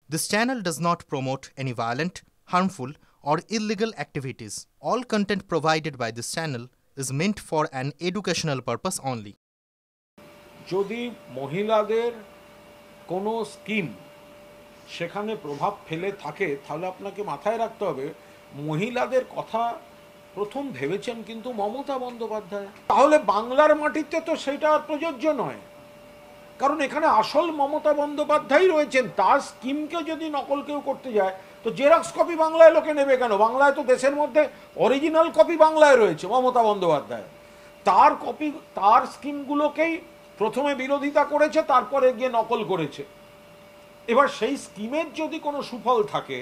This channel does not promote any violent, harmful, or illegal activities. All content provided by this channel is meant for an educational purpose only. যদি মহিলাদের কোনো scheme সেখানে প্রভাব ফেলে থাকে তাহলে আপনাকে মাথায় রাখতে হবে মহিলাদের কথা প্রথম ভেবেছেন কিন্তু মমতা বন্দ্যোপাধ্যায়। তাহলে বাংলার মাটিতে তো সেটা আর প্রযোজ্য নয়, কারণ এখানে আসল মমতা বন্দ্যোপাধ্যায় রয়েছেন। তার স্কিমকে যদি নকল কেউ করতে যায় তো জেরক্স কপি বাংলায় লোকে নেবে কেন? বাংলায় তো দেশের মধ্যে অরিজিনাল কপি বাংলায় রয়েছে মমতা বন্দ্যোপাধ্যায়। তার কপি, তার স্কিমগুলোকেই প্রথমে বিরোধিতা করেছে, তারপরে গিয়ে নকল করেছে। এবার সেই স্কিমের যদি কোনো সুফল থাকে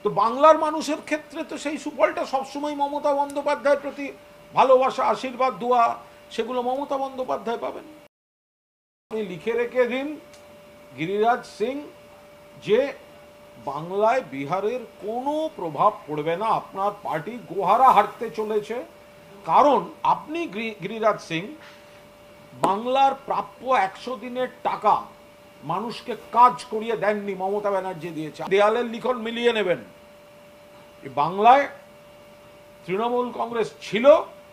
তো বাংলার মানুষের ক্ষেত্রে তো সেই সুফলটা সবসময় মমতা বন্দ্যোপাধ্যায়ের প্রতি ভালোবাসা, আশীর্বাদ, দোয়া, সেগুলো মমতা বন্দ্যোপাধ্যায় পাবেন। আপনি লিখে রেখে দিন গিরিরাজ সিং যে বাংলায় বিহারের কোনো প্রভাব পড়বে না, আপনার পার্টি গোহারা হারতে চলেছে। কারণ আপনি গিরিরাজ সিং বাংলার প্রাপ্য 100 দিনের টাকা মানুষকে কাজ করিয়ে দেননি, মমতা ব্যানার্জি দিয়েছে। দেয়ালের লিখন মিলিয়ে নেবেন, বাংলায় তৃণমূল কংগ্রেস ছিল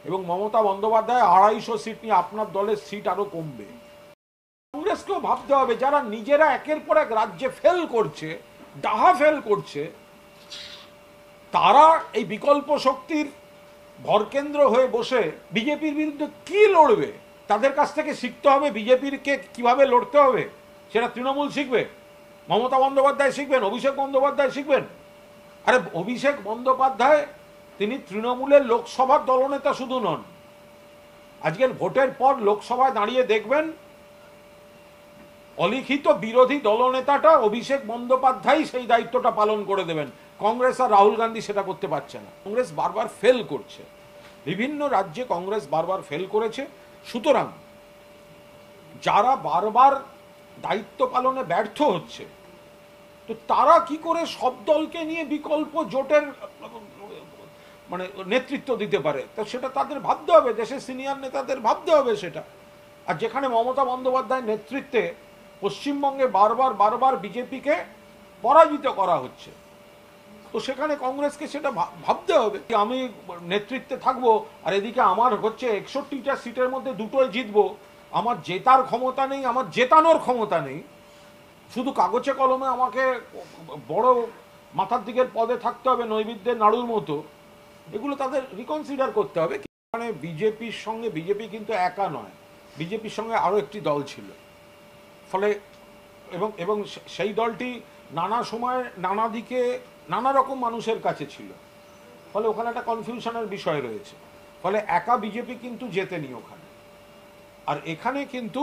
এবং মমতা বন্দ্যোপাধ্যায় 250 সিট নিয়ে আপনার দলের সিট আরো কমবে। কংগ্রেসকেও ভাবতে হবে, যারা নিজেরা একের পর এক রাজ্যে ফেল করছে, ডাহা ফেল করছে, তারা এই বিকল্প শক্তির ভরকেন্দ্র হয়ে বসে বিজেপির বিরুদ্ধে কি লড়বে? তাদের কাছ থেকে শিখতে হবে বিজেপির কে কিভাবে লড়তে হবে। সেটা তৃণমূল শিখবে, মমতা বন্দ্যোপাধ্যায় শিখবেন, অভিষেক বন্দ্যোপাধ্যায় শিখবেন। আরে অভিষেক বন্দ্যোপাধ্যায় তিনি তৃণমূলের লোকসভার দলনেতা শুধু নন, আজকের ভোটের পর লোকসভায় দাঁড়িয়ে দেখবেন অলিখিত বিরোধী দলনেতাটা অভিষেক বন্দ্যোপাধ্যায় সেই দায়িত্বটা পালন করে দেবেন। কংগ্রেস আর রাহুল গান্ধী সেটা করতে পারছে না। কংগ্রেস বারবার ফেল করছে, বিভিন্ন রাজ্যে কংগ্রেস বারবার ফেল করেছে। সুতরাং যারা বারবার দায়িত্ব পালনে ব্যর্থ হচ্ছে, তো তারা কি করে সব দলকে নিয়ে বিকল্প জোটের নেতৃত্ব দিতে পারে? তো সেটা তাদের ভাবতে হবে, দেশের সিনিয়র নেতাদের ভাবতে হবে সেটা। আর যেখানে মমতা বন্দ্যোপাধ্যায়ের নেতৃত্বে পশ্চিমবঙ্গে বারবার বিজেপিকে পরাজিত করা হচ্ছে, তো সেখানে কংগ্রেসকে সেটা ভাবতে হবে। আমি নেতৃত্বে থাকবো আর এদিকে আমার হচ্ছে 61টা সিটের মধ্যে 2টোই জিতবো, আমার জেতার ক্ষমতা নেই, আমার জেতানোর ক্ষমতা নেই, শুধু কাগজে কলমে আমাকে বড় মাথার দিকের পদে থাকতে হবে নৈবেদ্যের নাড়ুর মতো। এগুলো তাদের রিকনসিডার করতে হবে। মানে বিজেপির সঙ্গে, বিজেপি কিন্তু একা নয়, বিজেপির সঙ্গে আরও একটি দল ছিল, ফলে এবং সেই দলটি নানা সময় নানা দিকে নানা রকম মানুষের কাছে ছিল, ফলে ওখানে একটা কনফিউশনের বিষয় রয়েছে। ফলে একা বিজেপি কিন্তু জেতেনি ওখানে। আর এখানে কিন্তু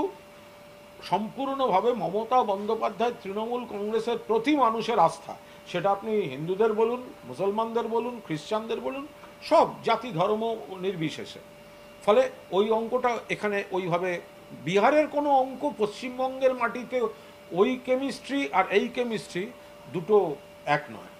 সম্পূর্ণভাবে মমতা বন্দ্যোপাধ্যায় তৃণমূল কংগ্রেসের প্রতি মানুষের আস্থা, সেটা আপনি হিন্দুদের বলুন, মুসলমানদের বলুন, খ্রিস্টানদের বলুন, সব জাতি ধর্ম নির্বিশেষে। ফলে ওই অঙ্কটা এখানে ওইভাবে, বিহারের কোনো অঙ্ক পশ্চিমবঙ্গের মাটিতে ওই কেমিস্ট্রি আর এই কেমিস্ট্রি দুটো এক নয়।